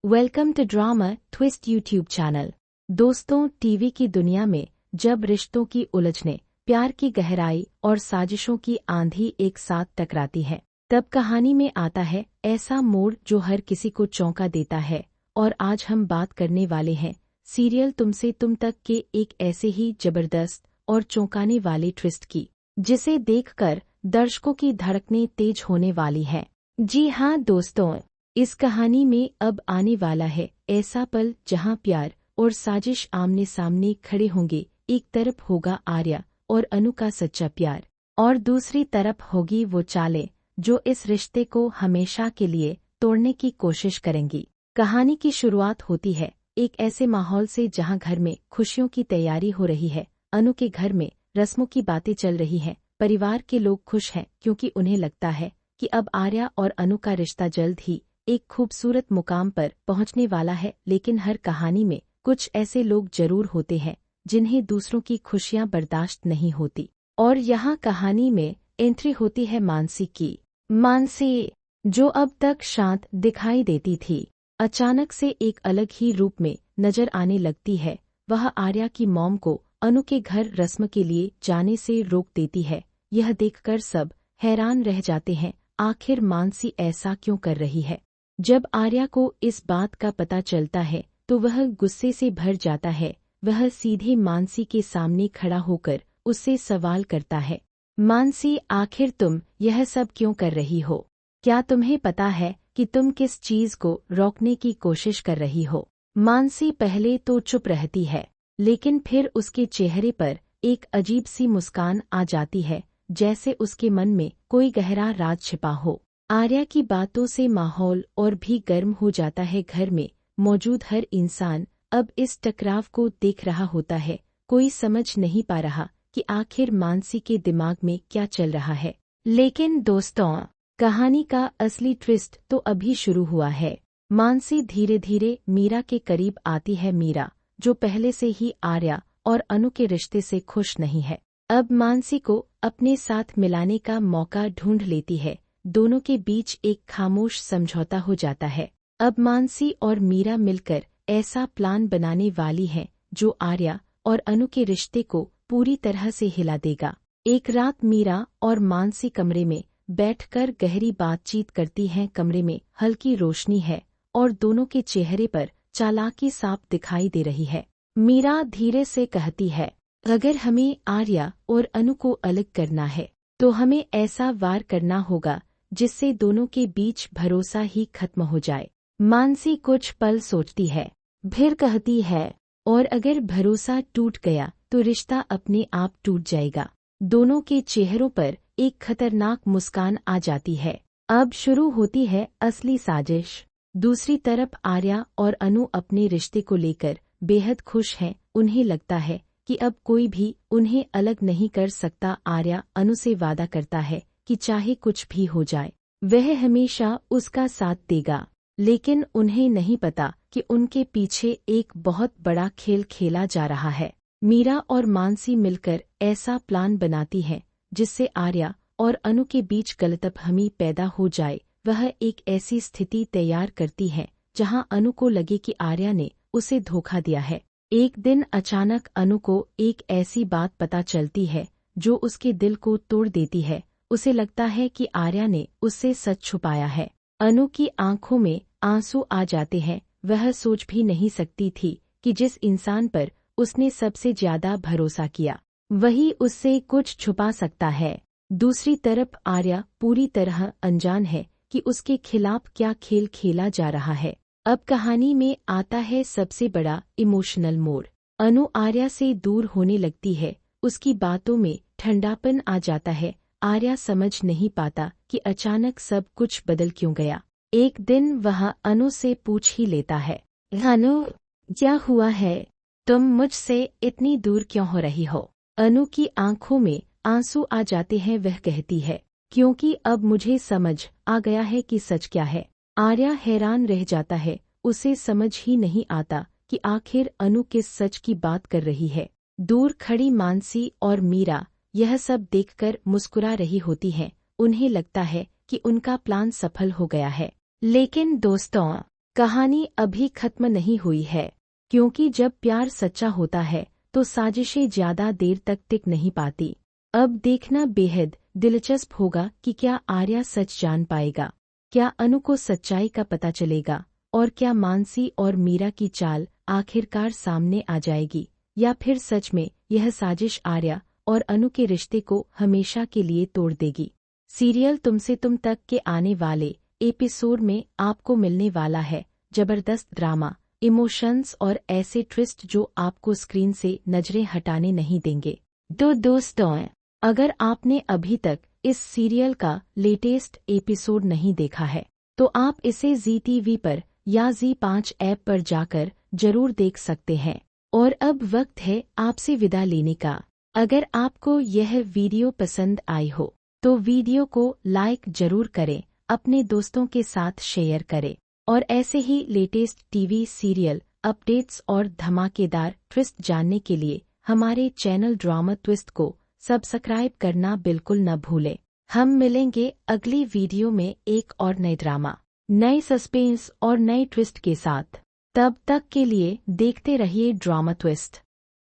Welcome to drama twist YouTube channel. दोस्तों, TV की दुनिया में जब रिश्तों की उलझने, प्यार की गहराई और साजिशों की आंधी एक साथ टकराती है, तब कहानी में आता है ऐसा मोड़ जो हर किसी को चौंका देता है। और आज हम बात करने वाले हैं सीरियल तुमसे तुम तक के एक ऐसे ही जबरदस्त और चौंकाने वाले ट्विस्ट की, जिसे देखकर दर्शकों की धड़कनें तेज होने वाली हैं। जी हाँ दोस्तों, इस कहानी में अब आने वाला है ऐसा पल जहां प्यार और साजिश आमने सामने खड़े होंगे। एक तरफ होगा आर्या और अनु का सच्चा प्यार, और दूसरी तरफ होगी वो चालें जो इस रिश्ते को हमेशा के लिए तोड़ने की कोशिश करेंगी। कहानी की शुरुआत होती है एक ऐसे माहौल से जहां घर में खुशियों की तैयारी हो रही है। अनु के घर में रस्मों की बातें चल रही हैं। परिवार के लोग खुश हैं क्योंकि उन्हें लगता है कि अब आर्या और अनु का रिश्ता जल्द ही एक खूबसूरत मुकाम पर पहुंचने वाला है। लेकिन हर कहानी में कुछ ऐसे लोग जरूर होते हैं जिन्हें दूसरों की खुशियां बर्दाश्त नहीं होती। और यहाँ कहानी में एंट्री होती है मानसी की। मानसी, जो अब तक शांत दिखाई देती थी, अचानक से एक अलग ही रूप में नजर आने लगती है। वह आर्या की मॉम को अनु के घर रस्म के लिए जाने से रोक देती है। यह देखकर सब हैरान रह जाते हैं, आखिर मानसी ऐसा क्यों कर रही है। जब आर्या को इस बात का पता चलता है तो वह गुस्से से भर जाता है। वह सीधे मानसी के सामने खड़ा होकर उससे सवाल करता है, मानसी, आखिर तुम यह सब क्यों कर रही हो? क्या तुम्हें पता है कि तुम किस चीज को रोकने की कोशिश कर रही हो? मानसी पहले तो चुप रहती है, लेकिन फिर उसके चेहरे पर एक अजीब सी मुस्कान आ जाती है, जैसे उसके मन में कोई गहरा राज छिपा हो। आर्या की बातों से माहौल और भी गर्म हो जाता है। घर में मौजूद हर इंसान अब इस टकराव को देख रहा होता है। कोई समझ नहीं पा रहा कि आखिर मानसी के दिमाग में क्या चल रहा है। लेकिन दोस्तों, कहानी का असली ट्विस्ट तो अभी शुरू हुआ है। मानसी धीरे धीरे मीरा के करीब आती है। मीरा, जो पहले से ही आर्या और अनु के रिश्ते से खुश नहीं है, अब मानसी को अपने साथ मिलाने का मौका ढूंढ लेती है। दोनों के बीच एक खामोश समझौता हो जाता है। अब मानसी और मीरा मिलकर ऐसा प्लान बनाने वाली हैं जो आर्या और अनु के रिश्ते को पूरी तरह से हिला देगा। एक रात मीरा और मानसी कमरे में बैठकर गहरी बातचीत करती हैं। कमरे में हल्की रोशनी है और दोनों के चेहरे पर चालाकी साफ दिखाई दे रही है। मीरा धीरे से कहती है, अगर हमें आर्या और अनु को अलग करना है तो हमें ऐसा वार करना होगा जिससे दोनों के बीच भरोसा ही खत्म हो जाए। मानसी कुछ पल सोचती है, फिर कहती है, और अगर भरोसा टूट गया तो रिश्ता अपने आप टूट जाएगा। दोनों के चेहरों पर एक खतरनाक मुस्कान आ जाती है। अब शुरू होती है असली साजिश। दूसरी तरफ आर्या और अनु अपने रिश्ते को लेकर बेहद खुश हैं। उन्हें लगता है कि अब कोई भी उन्हें अलग नहीं कर सकता। आर्या अनु से वादा करता है कि चाहे कुछ भी हो जाए वह हमेशा उसका साथ देगा। लेकिन उन्हें नहीं पता कि उनके पीछे एक बहुत बड़ा खेल खेला जा रहा है। मीरा और मानसी मिलकर ऐसा प्लान बनाती हैं जिससे आर्या और अनु के बीच गलतफहमी पैदा हो जाए। वह एक ऐसी स्थिति तैयार करती है जहां अनु को लगे कि आर्या ने उसे धोखा दिया है। एक दिन अचानक अनु को एक ऐसी बात पता चलती है जो उसके दिल को तोड़ देती है। उसे लगता है कि आर्या ने उससे सच छुपाया है। अनु की आंखों में आंसू आ जाते हैं। वह सोच भी नहीं सकती थी कि जिस इंसान पर उसने सबसे ज्यादा भरोसा किया वही उससे कुछ छुपा सकता है। दूसरी तरफ आर्या पूरी तरह अनजान है कि उसके खिलाफ क्या खेल खेला जा रहा है। अब कहानी में आता है सबसे बड़ा इमोशनल मोड़। अनु आर्या से दूर होने लगती है। उसकी बातों में ठंडापन आ जाता है। आर्या समझ नहीं पाता कि अचानक सब कुछ बदल क्यों गया। एक दिन वह अनु से पूछ ही लेता है, अनु, क्या हुआ है? तुम मुझसे इतनी दूर क्यों हो रही हो? अनु की आंखों में आंसू आ जाते हैं। वह कहती है, क्योंकि अब मुझे समझ आ गया है कि सच क्या है। आर्या हैरान रह जाता है। उसे समझ ही नहीं आता कि आखिर अनु किस सच की बात कर रही है। दूर खड़ी मानसी और मीरा यह सब देखकर मुस्कुरा रही होती हैं। उन्हें लगता है कि उनका प्लान सफल हो गया है। लेकिन दोस्तों, कहानी अभी खत्म नहीं हुई है, क्योंकि जब प्यार सच्चा होता है तो साजिशें ज्यादा देर तक टिक नहीं पाती। अब देखना बेहद दिलचस्प होगा कि क्या आर्या सच जान पाएगा, क्या अनु को सच्चाई का पता चलेगा, और क्या मानसी और मीरा की चाल आखिरकार सामने आ जाएगी, या फिर सच में यह साजिश आर्या और अनु के रिश्ते को हमेशा के लिए तोड़ देगी। सीरियल तुमसे तुम तक के आने वाले एपिसोड में आपको मिलने वाला है जबरदस्त ड्रामा, इमोशंस और ऐसे ट्विस्ट जो आपको स्क्रीन से नजरें हटाने नहीं देंगे। तो दोस्तों, अगर आपने अभी तक इस सीरियल का लेटेस्ट एपिसोड नहीं देखा है तो आप इसे ZTV पर या Z5 ऐप पर जाकर जरूर देख सकते हैं। और अब वक्त है आपसे विदा लेने का। अगर आपको यह वीडियो पसंद आई हो तो वीडियो को लाइक जरूर करें, अपने दोस्तों के साथ शेयर करें और ऐसे ही लेटेस्ट टीवी सीरियल अपडेट्स और धमाकेदार ट्विस्ट जानने के लिए हमारे चैनल ड्रामा ट्विस्ट को सब्सक्राइब करना बिल्कुल न भूलें। हम मिलेंगे अगली वीडियो में एक और नए ड्रामा, नए सस्पेंस और नए ट्विस्ट के साथ। तब तक के लिए देखते रहिए ड्रामा ट्विस्ट।